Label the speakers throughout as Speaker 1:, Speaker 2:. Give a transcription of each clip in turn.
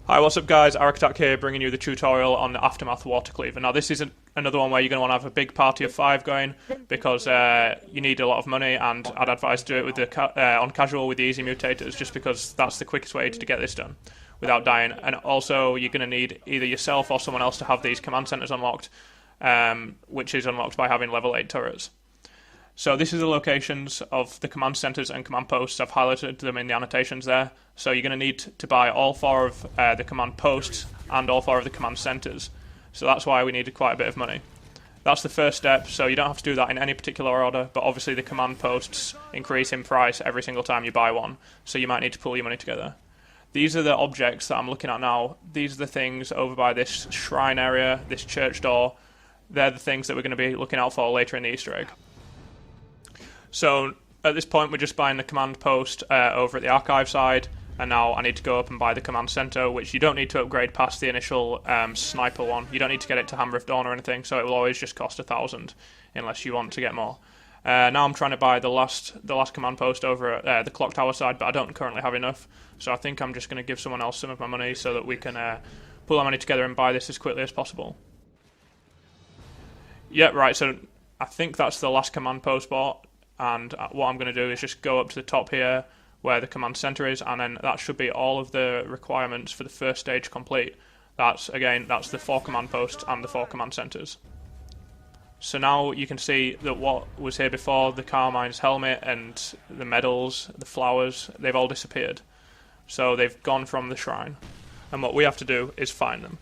Speaker 1: Hi, what's up guys, ArakkAttack here, bringing you the tutorial on the Aftermath Water Cleaver. Now this isn't another one where you're going to want to have a big party of 5 going, because you need a lot of money, and I'd advise do it with the on casual with the easy mutators, just because that's the quickest way to get this done without dying. And also you're going to need either yourself or someone else to have these command centers unlocked, which is unlocked by having level 8 turrets. So this is the locations of the command centers and command posts. I've highlighted them in the annotations there. So you're going to need to buy all 4 of the command posts and all 4 of the command centers. So that's why we needed quite a bit of money. That's the first step, so you don't have to do that in any particular order, but obviously the command posts increase in price every single time you buy one, so you might need to pull your money together. These are the objects that I'm looking at now. These are the things over by this shrine area, this church door. They're the things that we're going to be looking out for later in the Easter egg. So at this point we're just buying the command post over at the archive side, and now I need to go up and buy the command center, which you don't need to upgrade past the initial sniper one. You don't need to get it to Hammer of Dawn or anything, so it will always just cost 1,000 unless you want to get more. Now I'm trying to buy the last command post over at the clock tower side, but I don't currently have enough, so I think I'm just going to give someone else some of my money so that we can pull our money together and buy this as quickly as possible. Yeah, right, so I think that's the last command post bought. And what I'm going to do is just go up to the top here where the command center is, and then that should be all of the requirements for the first stage complete. That's the 4 command posts and the 4 command centers. So now you can see that what was here before, the Carmine's helmet and the medals, the flowers, they've all disappeared. So they've gone from the shrine, and what we have to do is find them.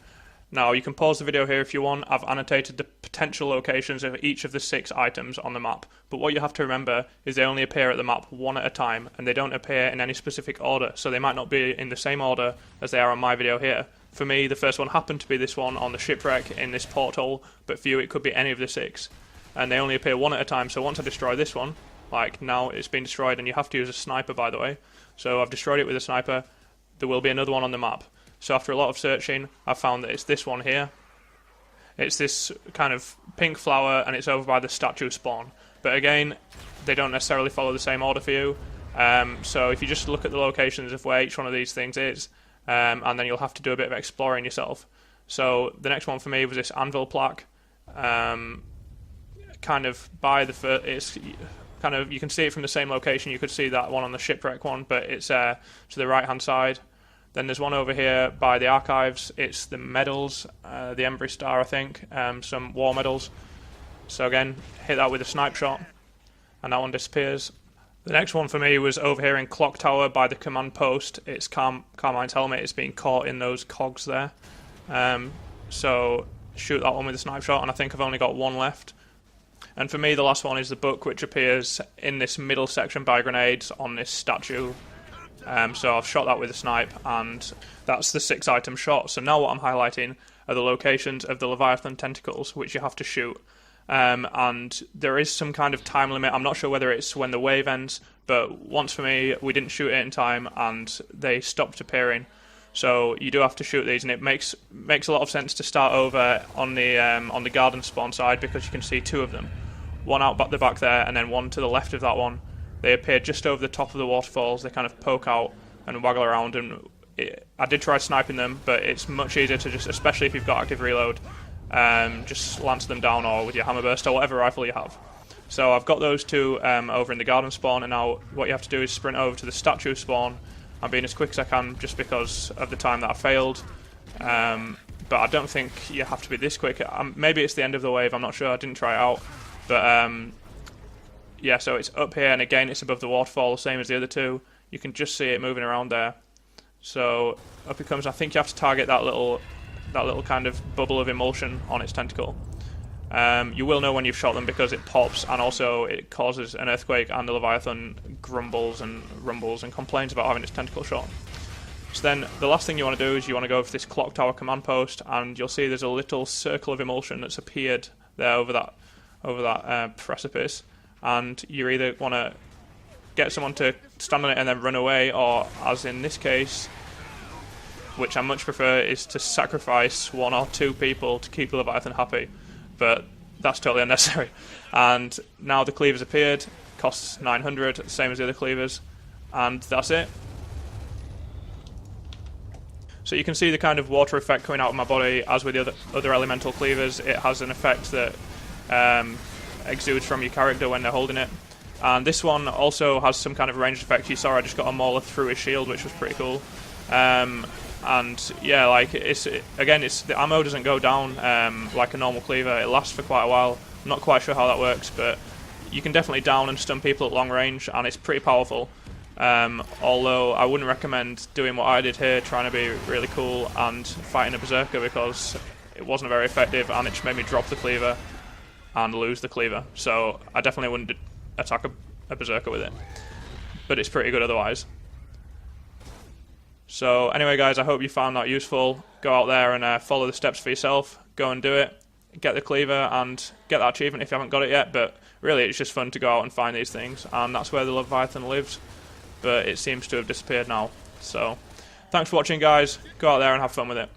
Speaker 1: Now you can pause the video here if you want. I've annotated the potential locations of each of the 6 items on the map, but what you have to remember is they only appear at the map one at a time, and they don't appear in any specific order, so they might not be in the same order as they are on my video here. For me, the first one happened to be this one on the shipwreck in this porthole, but for you it could be any of the 6, and they only appear one at a time. So once I destroy this one, like now it's been destroyed, and you have to use a sniper by the way, so I've destroyed it with a sniper, there will be another one on the map. So after a lot of searching, I found that it's this one here. It's this kind of pink flower, and it's over by the statue spawn. But again, they don't necessarily follow the same order for you. So if you just look at the locations of where each one of these things is, and then you'll have to do a bit of exploring yourself. So the next one for me was this anvil plaque. Kind of by the first, it's kind of, you can see it from the same location. You could see that one on the shipwreck one, but it's to the right hand side. Then there's one over here by the archives. It's the medals, the Embry Star, I think, some war medals. So again, hit that with a snipe shot, and that one disappears. The next one for me was over here in Clock Tower by the command post. It's Carmine's helmet. It's being caught in those cogs there. So shoot that one with a snipe shot, and I think I've only got one left. And for me, the last one is the book, which appears in this middle section by grenades on this statue. So I've shot that with a snipe, and that's the 6 item shot. So now what I'm highlighting are the locations of the Leviathan tentacles, which you have to shoot. And there is some kind of time limit. I'm not sure whether it's when the wave ends, but once for me, we didn't shoot it in time, and they stopped appearing. So you do have to shoot these, and it makes a lot of sense to start over on the garden spawn side, because you can see 2 of them. One out the back there, and then one to the left of that one. They appear just over the top of the waterfalls. They kind of poke out and waggle around, and I did try sniping them, but it's much easier to just, especially if you've got active reload, just lance them down, or with your hammer burst or whatever rifle you have. So I've got those 2 over in the garden spawn, and now what you have to do is sprint over to the statue spawn. I'm being as quick as I can just because of the time that I failed, but I don't think you have to be this quick. Maybe it's the end of the wave, I'm not sure, I didn't try it out, but yeah, so it's up here, and again it's above the waterfall, the same as the other 2. You can just see it moving around there. So up it comes. I think you have to target that little kind of bubble of emulsion on its tentacle. You will know when you've shot them because it pops, and also it causes an earthquake, and the Leviathan grumbles and rumbles and complains about having its tentacle shot. So then the last thing you want to do is you want to go over to this clock tower command post, and you'll see there's a little circle of emulsion that's appeared there over that precipice. And you either want to get someone to stand on it and then run away, or, as in this case, which I much prefer, is to sacrifice 1 or 2 people to keep the Leviathan happy. But that's totally unnecessary. And now the Cleavers appeared, costs 900, same as the other Cleavers, and that's it. So you can see the kind of water effect coming out of my body. As with the other elemental cleavers, it has an effect that exudes from your character when they're holding it. And this one also has some kind of ranged effect. You saw I just got a mauler through his shield, which was pretty cool. And yeah, like the ammo doesn't go down like a normal cleaver. It lasts for quite a while. I'm not quite sure how that works, but you can definitely down and stun people at long range, and it's pretty powerful. Although I wouldn't recommend doing what I did here, trying to be really cool and fighting a berserker, because it wasn't very effective, and it just made me drop the cleaver and lose the cleaver. So I definitely wouldn't attack a berserker with it, but it's pretty good otherwise. So anyway guys, I hope you found that useful. Go out there and follow the steps for yourself. Go and do it. Get the cleaver and get that achievement if you haven't got it yet, but really it's just fun to go out and find these things, and that's where the Leviathan lives, but it seems to have disappeared now. So thanks for watching guys, go out there and have fun with it.